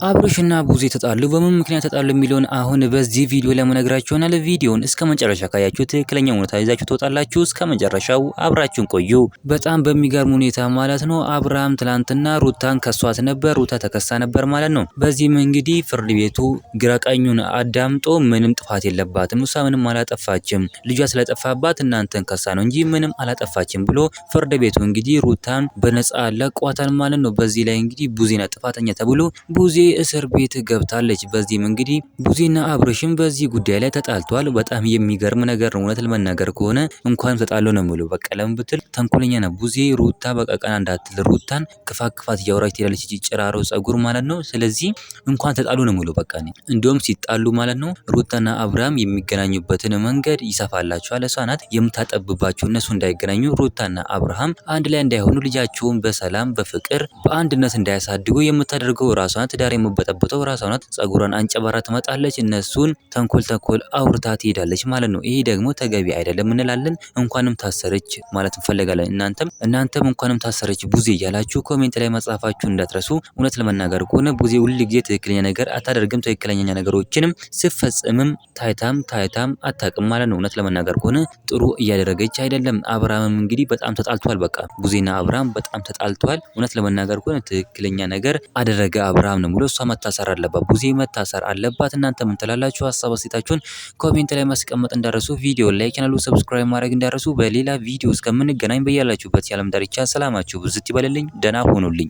አብርሽና ቡዜ ተጣሉ። በምን ምክንያት ተጣሉ የሚለውን አሁን በዚህ ቪዲዮ ላይ መነግራችሁ ይሆናል። ቪዲዮውን እስከ መጨረሻ ካያችሁ ትክክለኛው እውነታ ይዛችሁ ትወጣላችሁ። እስከ መጨረሻው አብራችሁን ቆዩ። በጣም በሚገርም ሁኔታ ማለት ነው አብርሃም ትላንትና ሩታን ከሷት ነበር፣ ሩታ ተከሳ ነበር ማለት ነው። በዚህም እንግዲህ ፍርድ ቤቱ ግራ ቀኙን አዳምጦ ምንም ጥፋት የለባትም፣ እሷ ምንም አላጠፋችም፣ ልጇ ስለጠፋባት እናንተን ከሳ ነው እንጂ ምንም አላጠፋችም ብሎ ፍርድ ቤቱ እንግዲህ ሩታን በነጻ ለቋታል ማለት ነው። በዚህ ላይ እንግዲህ ቡዜና ጥፋተኛ ተብሎ ቡዜ እስር ቤት ገብታለች። በዚህም እንግዲህ ቡዜና አብርሽም በዚህ ጉዳይ ላይ ተጣልቷል። በጣም የሚገርም ነገር ነው። እውነት ለመናገር ከሆነ እንኳን ተጣሉ ነው ሙሉ በቃ ለምን ብትል ተንኮለኛ ነው ቡዜ። ሩታ በቃ ቀና እንዳትል ሩታን ክፋት እያወራች ትሄዳለች። ጭራሮ ጸጉር ማለት ነው። ስለዚህ እንኳን ተጣሉ ነው ሙሉ በቃ እንደውም ሲጣሉ ማለት ነው ሩታና አብርሃም የሚገናኙበትን መንገድ ይሰፋላቸዋል። እሷ ናት የምታጠብባቸው እነሱ እንዳይገናኙ ሩታና አብርሃም አንድ ላይ እንዳይሆኑ ልጃቸውን በሰላም በፍቅር በአንድነት እንዳያሳድጉ የምታደርገው ራሷ ናት። ዳር የምበጠበጠው ራሷ ናት። ጸጉሯን አንጨባራ ትመጣለች። እነሱን ተንኮል አውርታ ትሄዳለች ማለት ነው። ይሄ ደግሞ ተገቢ አይደለም እንላለን። እንኳንም ታሰረች ማለት እንፈልጋለን። እናንተም እንኳንም ታሰረች ቡዜ እያላችሁ ኮሜንት ላይ መጻፋችሁ እንዳትረሱ። እውነት ለመናገር ከሆነ ቡዜ ሁሉ ጊዜ ትክክለኛ ነገር አታደርግም። ትክክለኛ ነገሮችንም ስፈጽምም ታይታም አታውቅም ማለት ነው። እውነት ለመናገር ከሆነ ጥሩ እያደረገች አይደለም። አብርሃምም እንግዲህ በጣም ተጣልቷል። በቃ ቡዜና አብርሃም በጣም ተጣልቷል። እውነት ለመናገር ከሆነ ትክክለኛ ነገር አደረገ አብርሃም ነው ብሎ እሷ መታሰር አለባት፣ ቡዜ መታሰር አለባት። እናንተ ምን ትላላችሁ? ሀሳብ አስተያየታችሁን ኮሜንት ላይ ማስቀመጥ እንዳረሱ፣ ቪዲዮ ላይክ ቻናሉ ሰብስክራይብ ማድረግ እንዳረሱ። በሌላ ቪዲዮ እስከምንገናኝ በያላችሁበት የዓለም ዳርቻ ሰላማችሁ ብዝት ይበልልኝ። ደህና ሆኑልኝ።